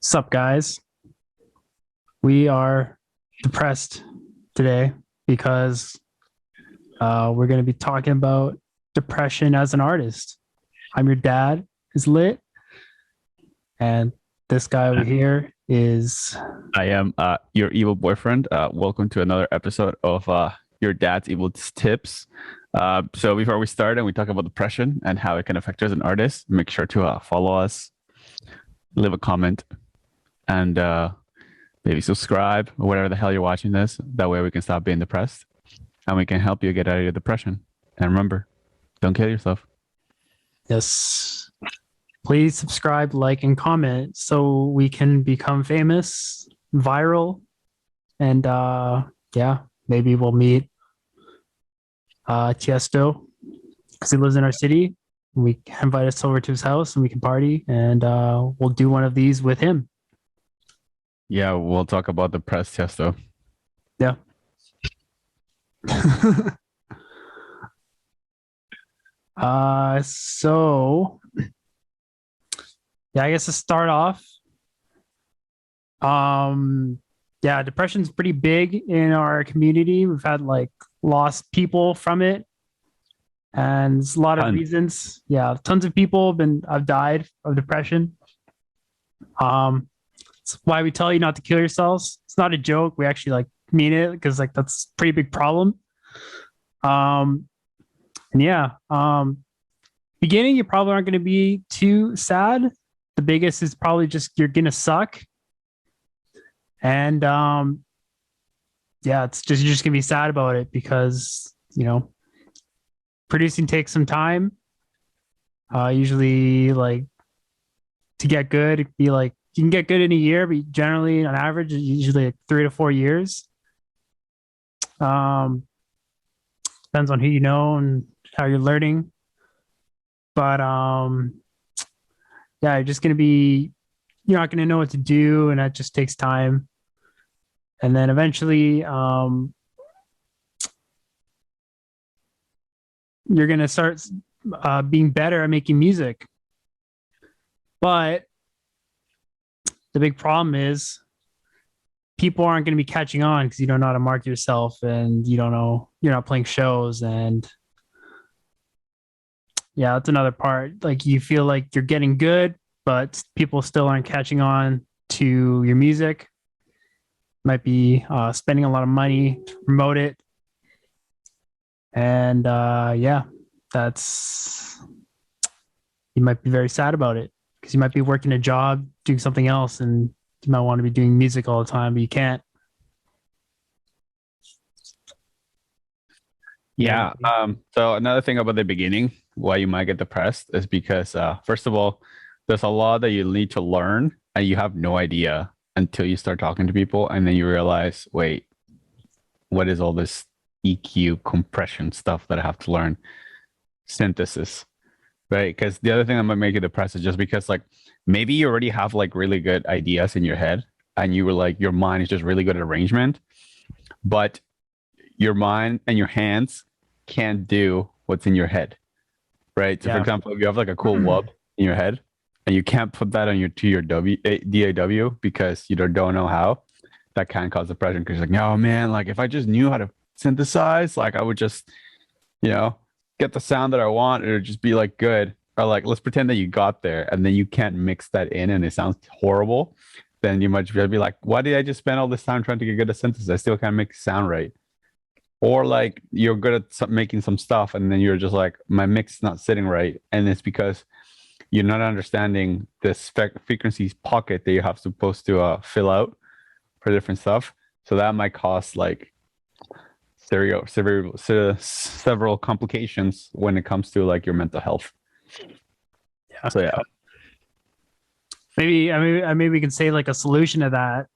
Sup, guys? We are depressed today because we're going to be talking about depression as an artist. I'm your dad, is lit, and this guy over here is I am your evil boyfriend. Welcome to another episode of your dad's evil tips. So before we start and we talk about depression and how it can affect you as an artist, make sure to follow us, leave a comment, and maybe subscribe or whatever the hell you're watching this. That way we can stop being depressed and we can help you get out of your depression. And remember, don't kill yourself. yes. Please subscribe, like, and comment so we can become famous, viral, and yeah, maybe we'll meet Tiesto because he lives in our city. We invite us over to his house and we can party, and we'll do one of these with him. Yeah, we'll talk about depressed Tiesto. Yeah. So yeah, I guess to start off, um, yeah, depression's pretty big in our community. We've had like lost people from it, and there's a lot of Fun. reasons. Yeah, tons of people have died of depression. It's why we tell you not to kill yourselves. It's not a joke. We actually like mean it because like that's a pretty big problem. Um, and yeah, beginning you probably aren't going to be too sad. The biggest is probably just you're gonna suck, and yeah, it's just you're just gonna be sad about it because producing takes some time. Usually, like to get good, it'd be like you can get good in a year, but generally, on average, it's usually like 3 to 4 years. Um, Depends on who you know and how you're learning, but yeah, you're just gonna be you're not gonna know what to do, and that just takes time. And then eventually, you're gonna start being better at making music. But the big problem is people aren't going to be catching on because you don't know how to market yourself and you don't know you're not playing shows. And yeah, that's another part. Like you feel like you're getting good, but people still aren't catching on to your music. Might be spending a lot of money to promote it. And yeah, that's you might be very sad about it because you might be working a job, doing something else, and you might want to be doing music all the time, but you can't. Yeah. Yeah. So another thing about the beginning, why you might get depressed is because first of all, there's a lot that you need to learn and you have no idea until you start talking to people and then you realize, wait, what is all this EQ compression stuff that I have to learn? Synthesis, right? Because the other thing that might make you depressed is just because like maybe you already have like really good ideas in your head and you were like your mind is just really good at arrangement, but your mind and your hands can't do what's in your head, right? So, for Yeah. example, if you have like a cool wub in your head and you can't put that on your DAW because you don't know how, that can cause depression because you're like, no, man, like if I just knew how to synthesize, like I would just, you know, get the sound that I want, or just be like good. Or like, let's pretend that you got there and then you can't mix that in and it sounds horrible. Then you might just be like, why did I just spend all this time trying to get good at synthesis? I still can't make it sound right. Or like you're good at making some stuff and then you're just like my mix is not sitting right, and it's because you're not understanding this frequencies pocket that you have supposed to fill out for different stuff. So that might cause like several complications when it comes to like your mental health. Yeah. So yeah. Maybe we can say like a solution to that.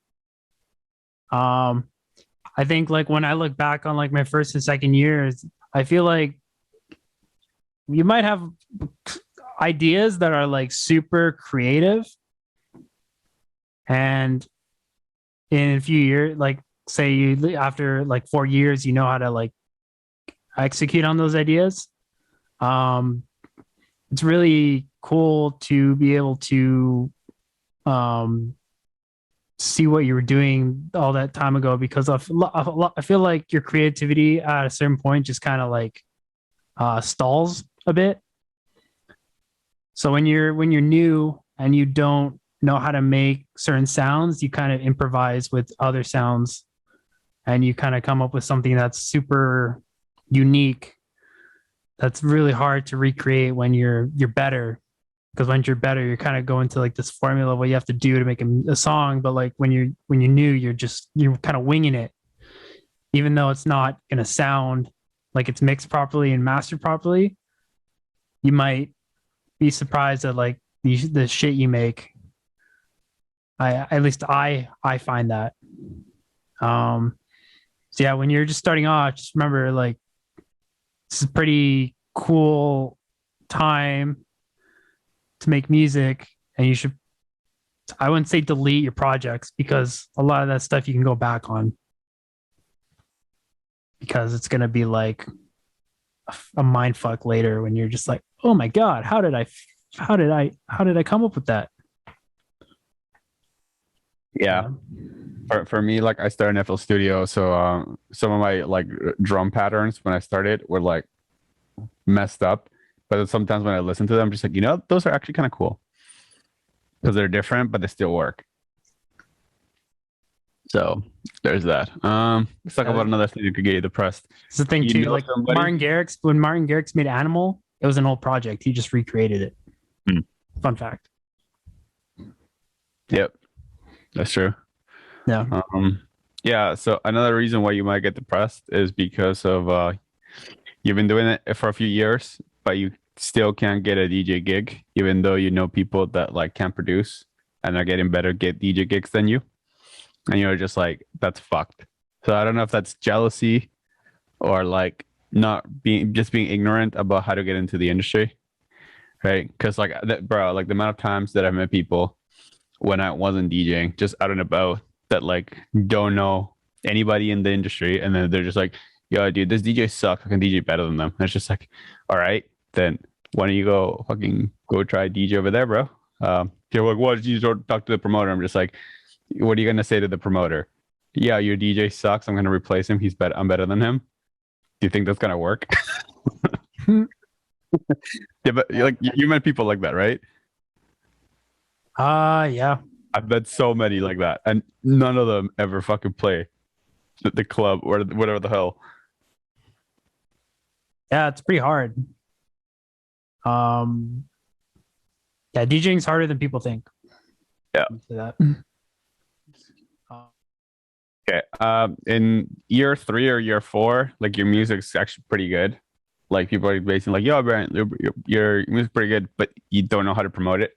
I think like when I look back on like my first and second years, I feel like you might have ideas that are like super creative, and in a few years, like say you after like 4 years, you know how to like execute on those ideas. Um, it's really cool to be able to um see what you were doing all that time ago because I feel like your creativity at a certain point just kind of like stalls a bit. So when you're new and you don't know how to make certain sounds, you kind of improvise with other sounds and you kind of come up with something that's super unique. That's really hard to recreate when you're better. Because when you're better, you're kind of going to like this formula of what you have to do to make a song. But like when you're new, you're kind of winging it, even though it's not gonna sound like it's mixed properly and mastered properly. You might be surprised at like the shit you make. I at least I find that. Um, so yeah, when you're just starting off, just remember like this is a pretty cool time to make music, and you should. I wouldn't say delete your projects because a lot of that stuff you can go back on because it's gonna be like a mind fuck later when you're just like, oh my god, how did I come up with that? Yeah. Yeah. For me, like I started in FL Studio, so some of my like drum patterns when I started were like messed up. But then sometimes when I listen to them, I'm just like, those are actually kind of cool because they're different, but they still work. So there's that. Let's talk about another thing that could get you depressed. It's the thing You too. know Like somebody? Martin Garrix, when Martin Garrix made Animal, it was an old project. He just recreated it. Hmm. Fun fact. Yep, that's true. Yeah. Yeah. So another reason why you might get depressed is because of you've been doing it for a few years, but you still can't get a DJ gig, even though you know people that like can produce and are getting better get DJ gigs than you, and you're just like, that's fucked. So I don't know if that's jealousy or like not being ignorant about how to get into the industry, right? Because like that, bro, like the amount of times that I met people when I wasn't DJing, just out and about, that like don't know anybody in the industry, and then they're just like, "Yo, dude, this DJ sucks. I can DJ better than them." And it's just like, all right, then why don't you go try DJ over there, bro? They're like, "What did you talk to the promoter?" I'm just like, "What are you gonna say to the promoter? Yeah, your DJ sucks. I'm gonna replace him. He's better. I'm better than him. Do you think that's gonna work?" Yeah, but like you met people like that, right? Yeah. I've met so many like that, and none of them ever fucking play at the club or whatever the hell. Yeah, it's pretty hard. Um, yeah, DJing is harder than people think. Yeah. That. Uh, Okay. In year 3 or year 4, like your music's actually pretty good. Like people are basically like, "Yo, Brent, your music's pretty good," but you don't know how to promote it,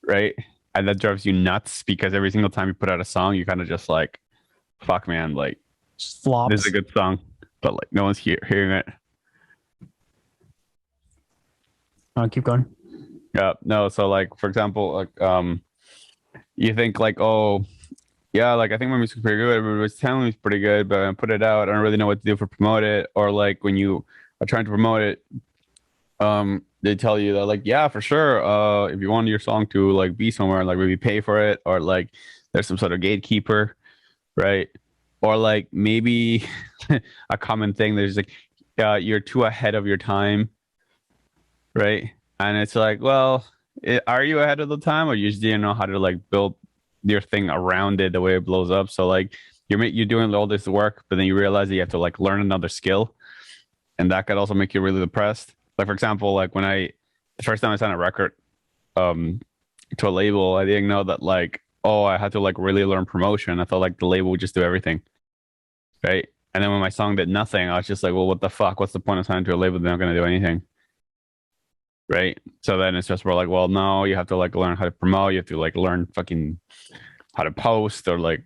right? And that drives you nuts because every single time you put out a song, you kind of just like, "Fuck, man! Like just this is a flops. good song, but like no one's hearing it." Keep going. Yeah. No. So like, for example, like you think like, "Oh, yeah, like I think my music's pretty good. Everybody's telling me it's pretty good, but I put it out. I don't really know what to do for promote it." Or like when you are trying to promote it, they tell you that like, yeah, for sure. If you want your song to like be somewhere, like maybe pay for it, or like there's some sort of gatekeeper, right? Or like maybe a common thing. There's like, you're too ahead of your time, right? And it's like, well, are you ahead of the time, or you just didn't know how to like build your thing around it the way it blows up? So like you're doing all this work, but then you realize that you have to like learn another skill, and that could also make you really depressed. Like for example, like when the first time I signed a record um to a label, I didn't know that like, oh, I had to like really learn promotion. I thought like the label would just do everything, right? And then when my song did nothing, I was just like, well, what the fuck? What's the point of signing to a label? They're not going to do anything, right? So then it's just more like, well, no, you have to like learn how to promote. You have to like learn fucking how to post or like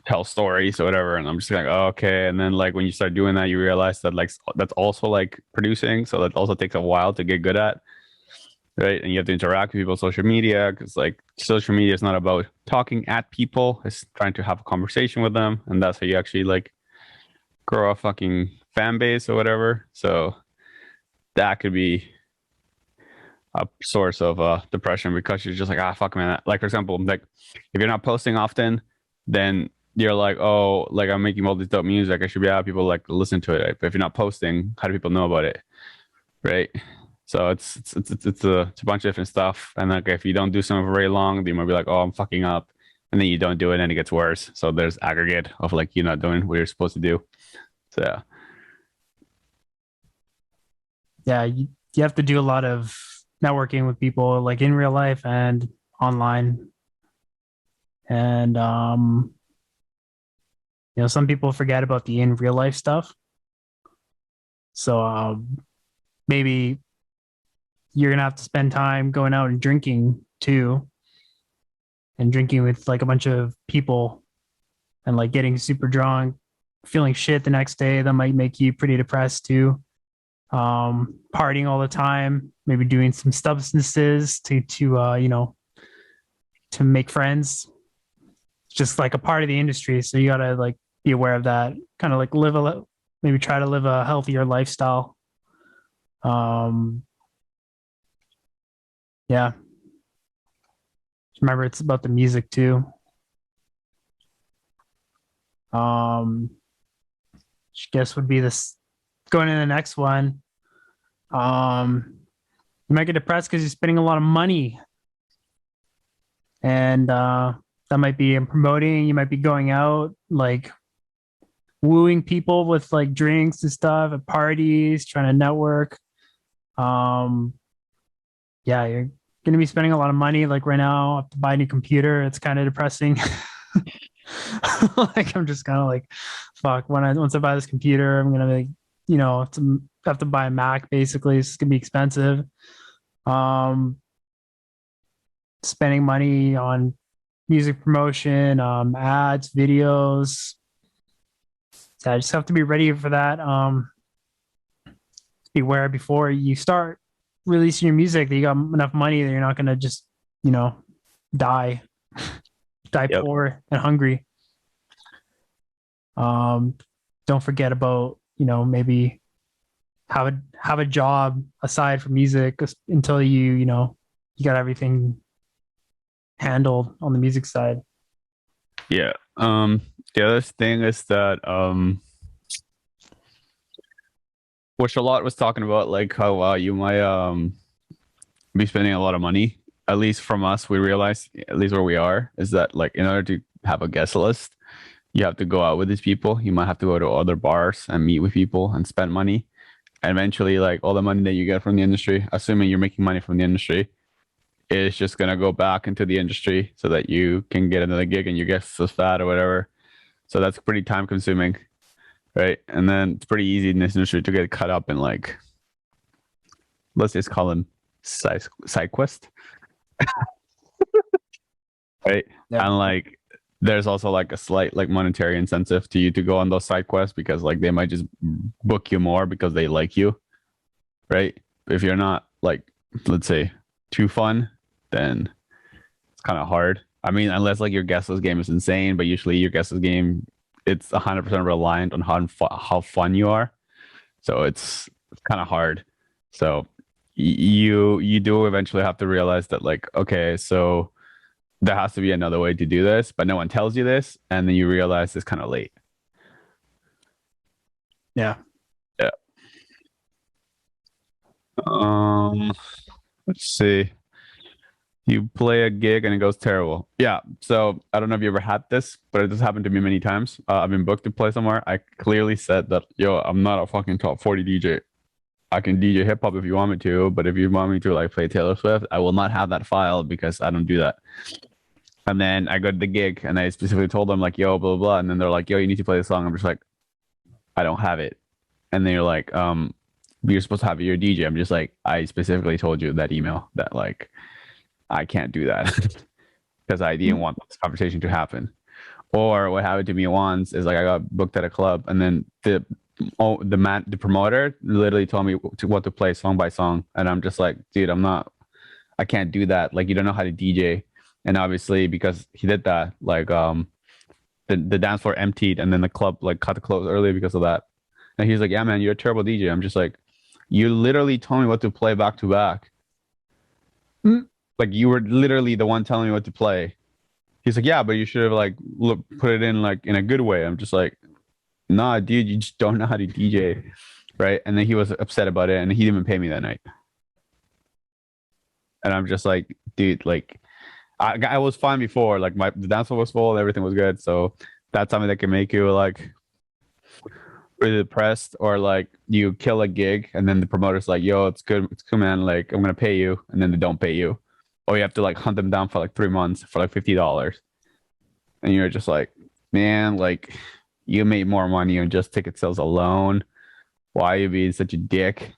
tell stories or whatever. And I'm just like, oh, okay. And then like when you start doing that, you realize that like that's also like producing. So that also takes a while to get good at, right? And you have to interact with people on social media because like social media is not about talking at people. It's trying to have a conversation with them. And that's how you actually like grow a fucking fan base or whatever. So that could be a source of depression because you're just like, ah, fuck, man. Like, for example, like if you're not posting often, then you're like, oh, like I'm making all this dope music. I should be out. People like listen to it. Right? But if you're not posting, how do people know about it? Right. So it's a bunch of different stuff. And like if you don't do something for very long, then you might be like, oh, I'm fucking up. And then you don't do it and it gets worse. So there's aggregate of like you not doing what you're supposed to do. So yeah. Yeah, you have to do a lot of networking with people like in real life and online. And some people forget about the in real life stuff. So maybe you're gonna have to spend time going out and drinking too, and drinking with like a bunch of people and like getting super drunk, feeling shit the next day. That might make you pretty depressed too. Partying all the time, maybe doing some substances to make friends. It's just like a part of the industry, so you gotta like be aware of that. Kind of like maybe try to live a healthier lifestyle. Um, yeah, remember it's about the music too. Um, I guess would be this going to the next one. You might get depressed because you're spending a lot of money, and that might be in promoting. You might be going out like wooing people with like drinks and stuff at parties, trying to network. Um, yeah, you're gonna be spending a lot of money. Like right now, I have to buy a new computer. It's kind of depressing. Like I'm just kind of like, fuck. Once I buy this computer, I'm gonna be, have to buy a Mac. Basically, it's gonna be expensive. Um, Spending money on music promotion, ads, videos. So I just have to be ready for that. Beware before you start releasing your music that you got enough money that you're not gonna just, you know, die, die Yep. poor and hungry. Um, don't forget about, maybe have a job aside from music until you got everything handled on the music side. Yeah. The other thing is that which a lot was talking about like how you might be spending a lot of money. At least from us, we realize at least where we are is that like in order to have a guest list, you have to go out with these people. You might have to go to other bars and meet with people and spend money. And eventually, like all the money that you get from the industry, assuming you're making money from the industry, is just gonna go back into the industry so that you can get another gig and your guest is fat or whatever. So that's pretty time consuming, right? And then it's pretty easy in this industry to get caught up in like, let's just call them side quest, right? Yeah. And like, there's also like a slight like monetary incentive to you to go on those side quests because like they might just book you more because they like you, right? If you're not like, let's say, too fun, then it's kind of hard. I mean, unless like your guest list game is insane, but usually your guest list game it's 100% reliant on how fun you are. So it's kind of hard. So you do eventually have to realize that like okay, so there has to be another way to do this, but no one tells you this, and then you realize it's kind of late. Yeah. Yeah. Um, let's see. You play a gig and it goes terrible. Yeah. So I don't know if you ever had this, but it has happened to me many times. I've been booked to play somewhere. I clearly said that, yo, I'm not a fucking top 40 DJ. I can DJ hip hop if you want me to, but if you want me to like play Taylor Swift, I will not have that file because I don't do that. And then I go to the gig and I specifically told them like, yo, blah, blah, blah. And then they're like, yo, you need to play the song. I'm just like, I don't have it. And then you're like, you're supposed to have your DJ. I'm just like, I specifically told you that email that like, I can't do that because I didn't want this conversation to happen. Or what happened to me once is like I got booked at a club and then the promoter literally told me what to play song by song. And I'm just like, dude, I can't do that. Like, you don't know how to DJ. And obviously because he did that, like the dance floor emptied and then the club like cut the close early because of that. And he's like, yeah, man, you're a terrible DJ. I'm just like, you literally told me what to play back to back. Mm. Like you were literally the one telling me what to play. He's like, yeah, but you should have like put it in like in a good way. I'm just like, nah, dude, you just don't know how to DJ, right? And then he was upset about it, and he didn't even pay me that night. And I'm just like, dude, like, I was fine before. Like the dance floor was full, everything was good. So that's something that can make you like really depressed, or like you kill a gig, and then the promoter's like, yo, it's good, man. Like I'm gonna pay you, and then they don't pay you, or you have to like hunt them down for like 3 months for like $50, and you're just like, man, like you made more money on just ticket sales alone. Why are you being such a dick?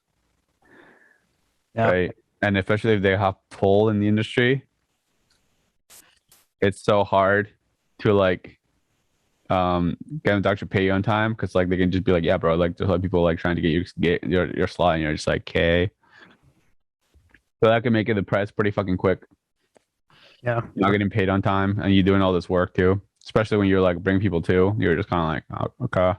Yeah. Right? And especially if they have pull in the industry, it's so hard to like get them to actually pay you on time, because like they can just be like, yeah, bro, like there's a lot of people like trying to get your slot, and you're just like, okay. So that can make it the price pretty fucking quick. Yeah. You're not getting paid on time, and you're doing all this work too. Especially when you're like bring people too. You're just kind of like, oh, okay.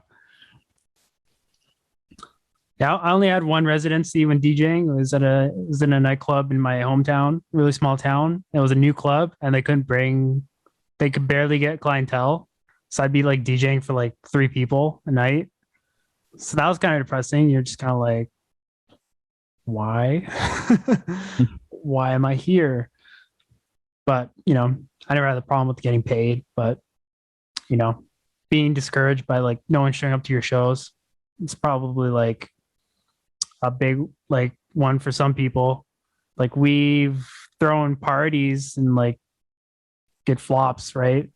Yeah. I only had one residency when DJing. It was in a nightclub in my hometown, really small town. It was a new club, and they could barely get clientele. So I'd be like DJing for like 3 people a night. So that was kind of depressing. You're just kind of like, why? Why am I here? But, I never had a problem with getting paid, but, you know, being discouraged by like no one showing up to your shows, it's probably like a big like one for some people. Like we've thrown parties and like get flops, right?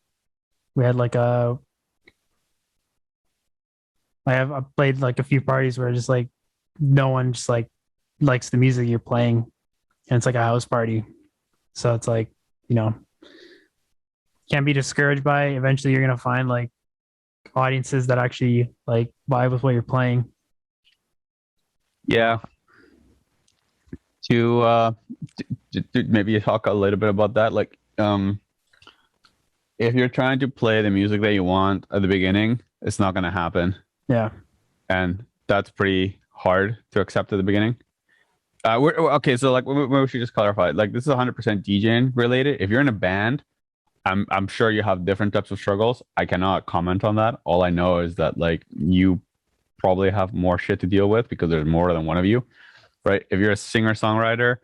We had like I played like a few parties where just like no one just like likes the music you're playing, and it's like a house party. So it's like, you know, can't be discouraged by it. Eventually you're gonna find like audiences that actually like vibe with what you're playing. Yeah. To maybe talk a little bit about that, like if you're trying to play the music that you want at the beginning, it's not going to happen, Yeah. and that's pretty hard to accept at the beginning. Okay, so like we should just clarify. Like this is 100% DJing related. If you're in a band, I'm sure you have different types of struggles. I cannot comment on that. All I know is that like you probably have more shit to deal with because there's more than one of you, right? If you're a singer songwriter,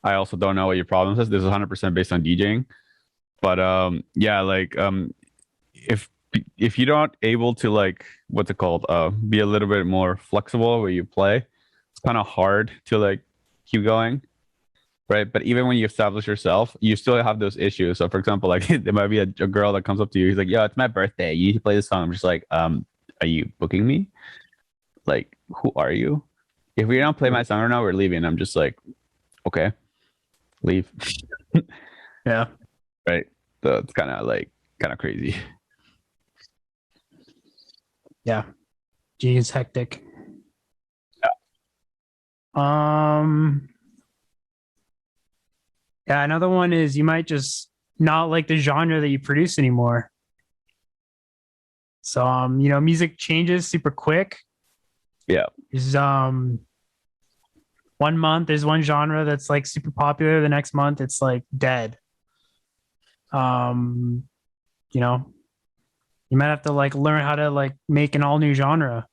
I also don't know what your problems is. This is 100% based on DJing. But yeah, like if you're not able to like what's it called, be a little bit more flexible where you play, it's kind of hard to like keep going, right? But even when you establish yourself, you still have those issues. So for example, like there might be a girl that comes up to you, he's like, yo, it's my birthday, you need to play this song. I'm just like, are you booking me? Like, who are you? If we don't play my song right now, we're leaving. I'm just like, okay, leave. Yeah. Right. So it's kind of crazy. Yeah. Geez, hectic. Yeah, another one is you might just not like the genre that you produce anymore. So music changes super quick. Yeah. There's 1 month there's one genre that's like super popular, the next month it's like dead. Um, you know, you might have to like learn how to like make an all new genre.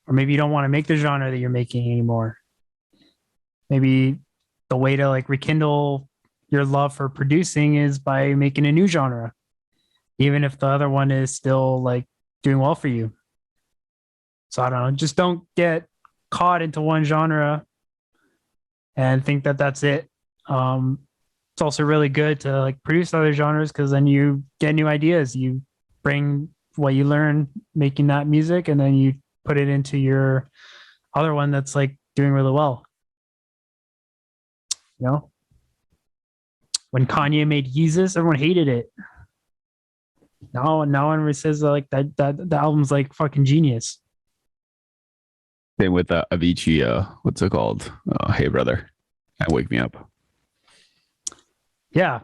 Or maybe you don't want to make the genre that you're making anymore. Maybe the way to like rekindle your love for producing is by making a new genre, even if the other one is still like doing well for you. So I don't know, just don't get caught into one genre and think that that's it. It's also really good to like produce other genres because then you get new ideas. You bring what you learn making that music and then you put it into your other one that's like doing really well. You know, when Kanye made Yeezus, everyone hated it. Now, everyone says like that the album's like fucking genius. Same with Avicii. What's it called? Hey brother, and Wake Me Up. Yeah,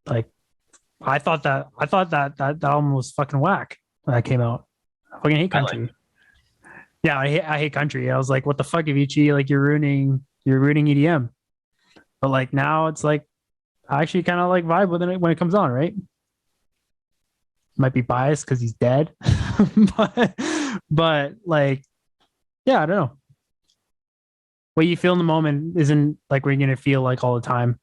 like I thought that album was fucking whack when that came out. I fucking hate country. Yeah, I hate country. I was like, what the fuck, Avicii? Like you're ruining EDM. But like now it's like I actually kind of like vibe with it when it comes on, right? Might be biased because he's dead, but like yeah, I don't know. What you feel in the moment isn't like what you're gonna feel like all the time.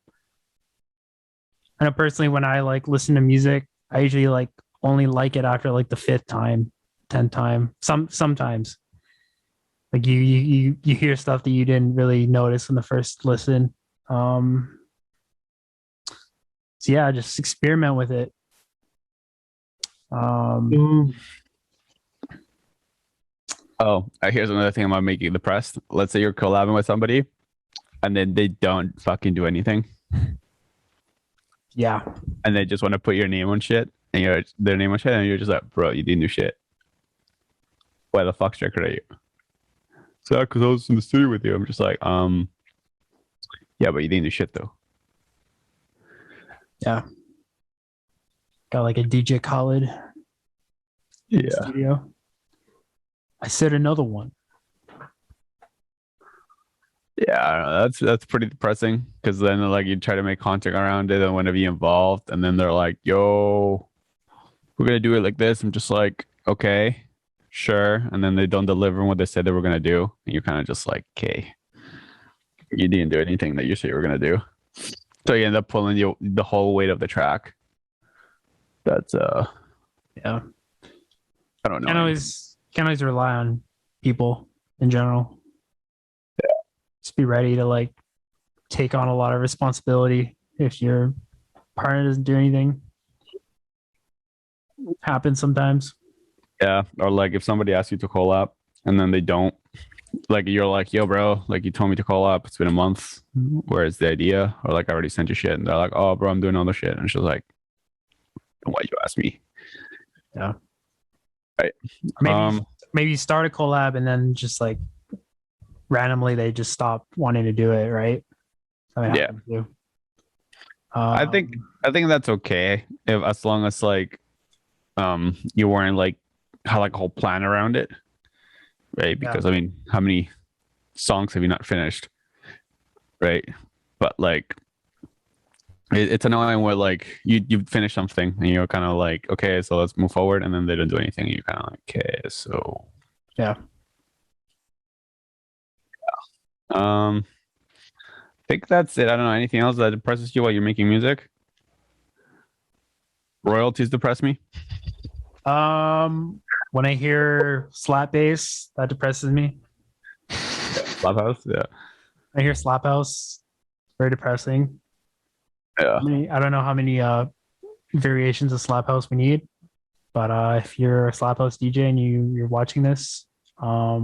I know personally when I like listen to music, I usually like only like it after like the fifth time, 10th time. Sometimes like you hear stuff that you didn't really notice in the first listen. So yeah, just experiment with it. Mm. Oh, here's another thing about making you depressed. Let's say you're collabing with somebody and then they don't fucking do anything Yeah. and they just want to put your name on shit and you're their name on shit and you're just like, bro, you didn't do shit. Why the fuck should I credit you? So, because I was in the studio with you. I'm just like, yeah, but you didn't do shit though. Yeah. Got like a DJ Khaled in the studio. I said another one. Yeah, I don't know. That's pretty depressing because then like you try to make content around it and want to be involved, and then they're like, "Yo, we're gonna do it like this." I'm just like, "Okay, sure," and then they don't deliver what they said they were gonna do, and you're kind of just like, "Okay, you didn't do anything that you said you were gonna do," so you end up pulling the whole weight of the track. That's Yeah. I don't know. Can't always rely on people in general. Yeah. Just be ready to like take on a lot of responsibility if your partner doesn't do anything. Happens sometimes. Yeah, or like if somebody asks you to call up and then they don't, like you're like, yo, bro, like you told me to call up. It's been a month. Where's the idea? Or like I already sent you shit, and they're like, oh, bro, I'm doing all the shit, and she's like, why'd you ask me? Yeah. Right. Maybe start a collab and then just like randomly they just stop wanting to do it, right? Yeah. I think that's okay if as long as like you weren't like had like a whole plan around it, right? Because I mean, how many songs have you not finished, right? But like it's annoying where like you finish something and you're kind of like, okay, so let's move forward, and then they don't do anything and you're kind of like, okay, so yeah. I think that's it. I don't know anything else that depresses you while you're making music. Royalties depress me. When I hear slap bass, that depresses me. Slap house, yeah. I hear slap house, very depressing. Yeah. I don't know how many variations of slap house we need, but if you're a slap house DJ and you're watching this, I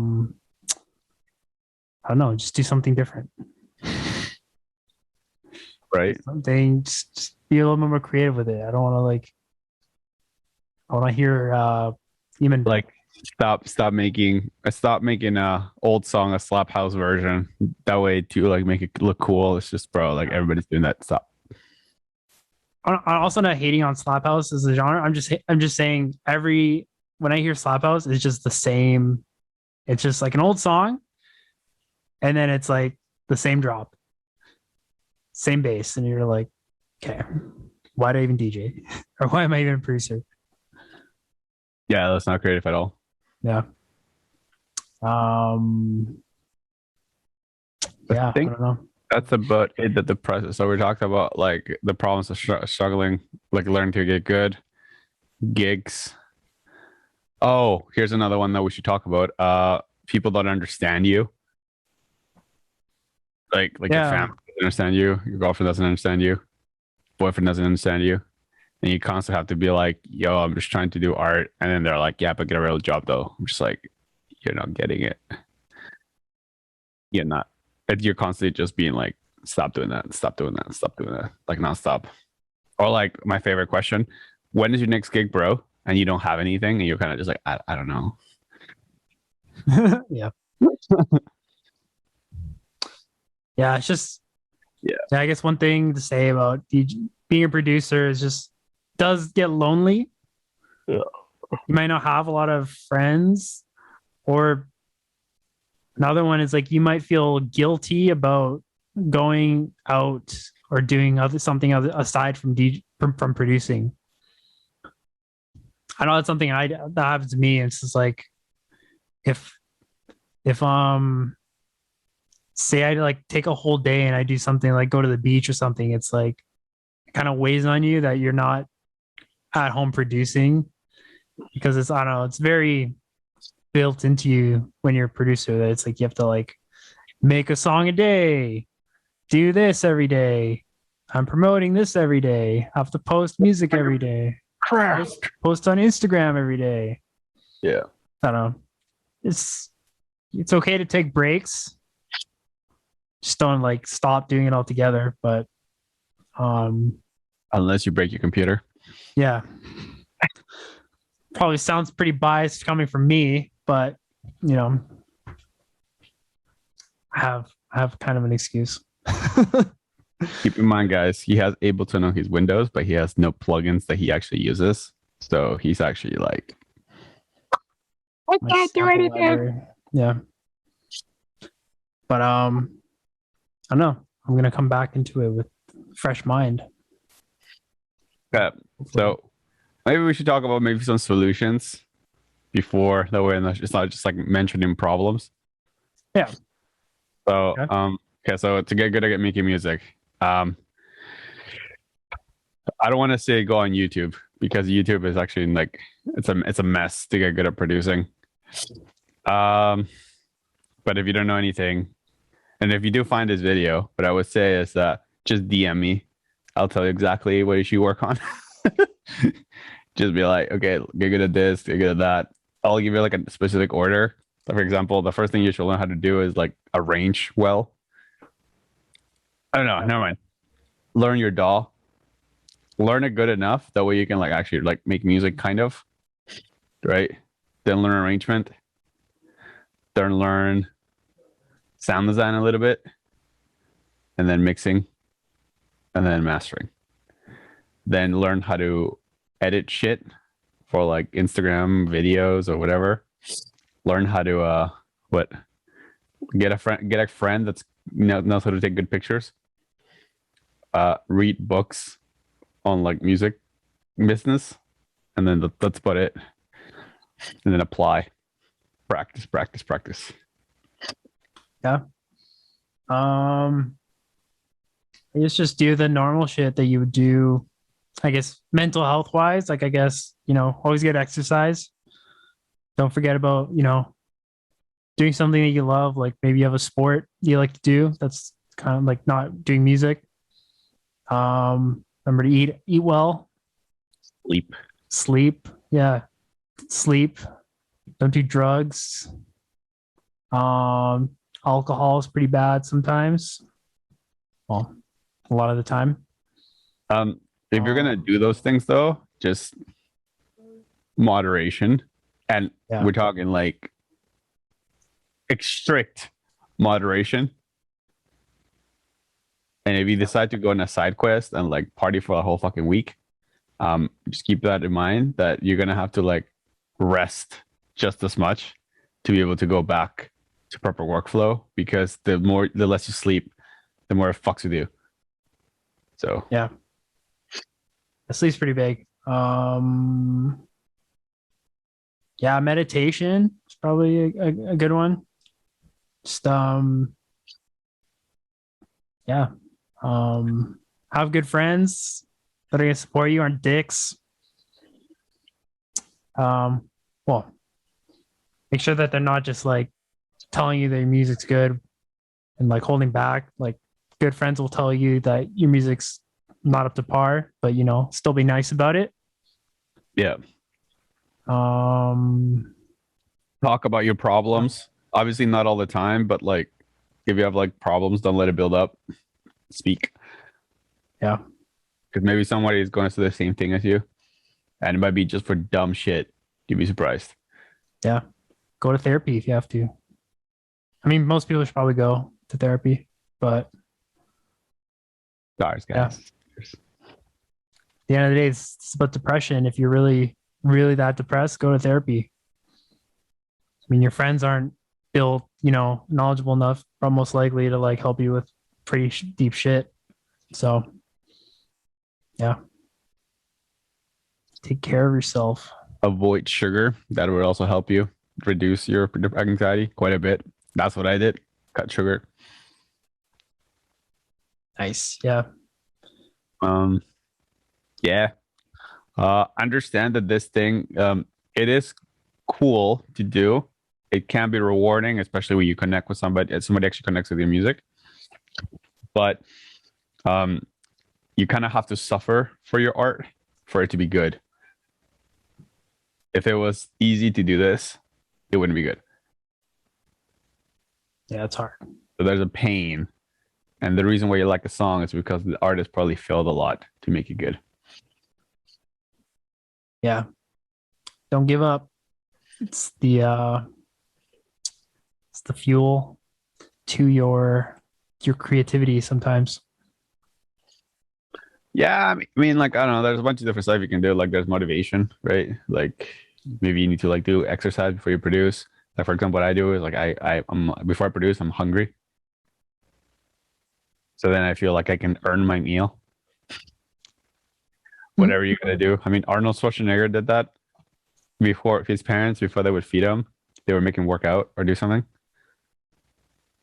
don't know, just do something different. Right. Something, just be a little bit more creative with it. I don't want to like. I want to hear even like stop making a old song a slap house version that way to like make it look cool. It's just, bro, like everybody's doing that. Stop. I'm also not hating on slap house as a genre. I'm just saying when I hear slap house, it's just the same. It's just like an old song, and then it's like the same drop, same bass, and you're like, okay, why do I even DJ, or why am I even a producer? Yeah, that's not creative at all. Yeah. Yeah, I don't know. That's about it that depresses. So we talked about like the problems of struggling, like learning to get good, gigs. Oh, here's another one that we should talk about. People don't understand you. Like your family doesn't understand you, your girlfriend doesn't understand you, boyfriend doesn't understand you. And you constantly have to be like, yo, I'm just trying to do art. And then they're like, yeah, but get a real job though. I'm just like, you're not getting it. You're not. You're constantly just being like, stop doing that, stop doing that, stop doing that, like nonstop. Or like my favorite question, when is your next gig, bro? And you don't have anything, and you're kind of just like, I don't know. Yeah. Yeah, it's just I guess one thing to say about being a producer is just does get lonely. Yeah. You might not have a lot of friends, or another one is like you might feel guilty about going out or doing something other aside from from producing. I know that's something that happens to me. It's just like if say I like take a whole day and I do something like go to the beach or something, it's like it kind of weighs on you that you're not at home producing because it's I don't know, it's very built into you when you're a producer that it's like you have to like make a song a day, do this every day. I'm promoting this every day. I have to post music every day. Post on Instagram every day. Yeah. I don't know. It's okay to take breaks. Just don't like stop doing it altogether. But unless you break your computer. Yeah. Probably sounds pretty biased coming from me, but you know, I have kind of an excuse. Keep in mind, guys, he has Ableton on his Windows, but he has no plugins that he actually uses. So he's actually like, I can't do anything. Yeah. But I don't know. I'm gonna come back into it with fresh mind. yeah. So maybe we should talk about maybe some solutions before that way, and it's not just like mentioning problems. Yeah. So okay, so to get good at making music, I don't want to say go on YouTube because YouTube is actually like it's a mess to get good at producing. But if you don't know anything, and if you do find this video, what I would say is that just DM me. I'll tell you exactly what you should work on. Just be like, okay, get good at this, get good at that. I'll give you like a specific order. So for example, the first thing you should learn how to do is like arrange well. I don't know. Never mind. Learn your DAW. Learn it good enough that way you can like actually like make music kind of, right? Then learn arrangement. Then learn sound design a little bit, and then mixing, and then mastering. Then learn how to edit shit for like Instagram videos or whatever. Learn how to get a friend that's knows how to take good pictures. Read books on like music business, and then that's about it. And then apply, practice. Yeah. I guess just do the normal shit that you would do. I guess mental health wise, like I guess always get exercise. Don't forget about doing something that you love. Like maybe you have a sport you like to do. That's kind of like not doing music. Remember to eat well. Sleep. Yeah. Sleep. Don't do drugs. Alcohol is pretty bad sometimes. Well, a lot of the time. If you're gonna do those things though, just moderation. And we're talking like strict moderation. And if you decide to go on a side quest and like party for a whole fucking week, just keep that in mind that you're gonna have to like rest just as much to be able to go back to proper workflow, because the less you sleep, the more it fucks with you. So yeah, sleep's pretty big. Yeah, meditation is probably a good one. Just yeah. Have good friends that are gonna support you, aren't dicks. Well, make sure that they're not just like telling you that your music's good and like holding back. Like good friends will tell you that your music's not up to par, but still be nice about it. Yeah. Talk about your problems. Obviously not all the time, but like if you have like problems, don't let it build up. Speak. Yeah. Because maybe somebody is going through the same thing as you, and it might be just for dumb shit. You'd be surprised. Yeah. Go to therapy if you have to. I mean, most people should probably go to therapy, but Guys. Yeah. At the end of the day, it's about depression. If you're really, really that depressed, go to therapy. I mean, your friends aren't built, knowledgeable enough, or most likely to like help you with pretty deep shit. So yeah, take care of yourself. Avoid sugar. That would also help you reduce your anxiety quite a bit. That's what I did. Cut sugar. Nice. Yeah. Um, yeah. Understand that this thing, it is cool to do. It can be rewarding, especially when you connect with somebody, and somebody actually connects with your music. But um, you kind of have to suffer for your art for it to be good. If it was easy to do this, it wouldn't be good. Yeah, it's hard. So there's a pain. And the reason why you like a song is because the artist probably failed a lot to make it good. Yeah. Don't give up. It's the fuel to your creativity sometimes. Yeah, I mean, like I don't know. There's a bunch of different stuff you can do. Like there's motivation, right? Like maybe you need to like do exercise before you produce. Like for example, what I do is like I'm before I produce, I'm hungry. So then I feel like I can earn my meal. Whatever you're gonna do. I mean, Arnold Schwarzenegger did that before his parents, before they would feed him, they were making work out or do something.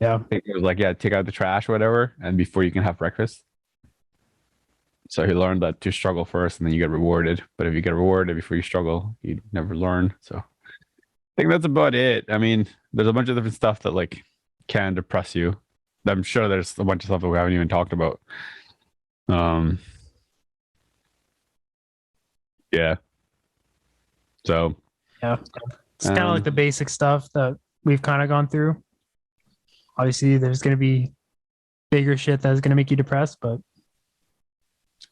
Yeah. It was like, yeah, take out the trash or whatever, and before you can have breakfast. So he learned that to struggle first and then you get rewarded. But if you get rewarded before you struggle, you never learn. So I think that's about it. I mean, there's a bunch of different stuff that like can depress you. I'm sure there's a bunch of stuff that we haven't even talked about. Um, yeah. So Yeah. It's kind of like the basic stuff that we've kind of gone through. Obviously, there's going to be bigger shit that's going to make you depressed, but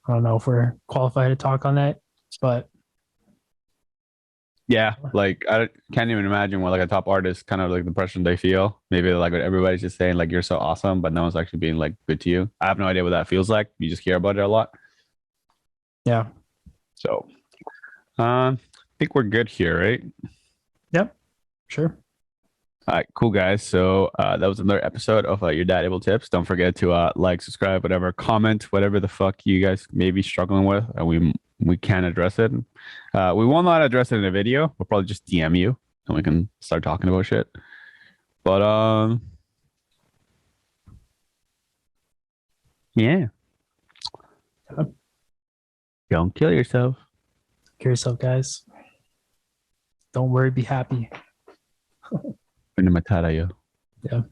I don't know if we're qualified to talk on that. But yeah, like I can't even imagine what like a top artist kind of like the pressure they feel. Maybe like what everybody's just saying like you're so awesome, but no one's actually being like good to you. I have no idea what that feels like. You just hear about it a lot. yeah. So I think we're good here, right? Yep. Sure. All right, cool guys. So that was another episode of Your Dad Able Tips. Don't forget to like, subscribe, whatever, comment, whatever the fuck you guys may be struggling with, and we can address it. We will not address it in a video. We'll probably just DM you, and we can start talking about shit. But yeah, don't kill yourself. Kill yourself, guys. Don't worry. Be happy. Matara yo. Yeah.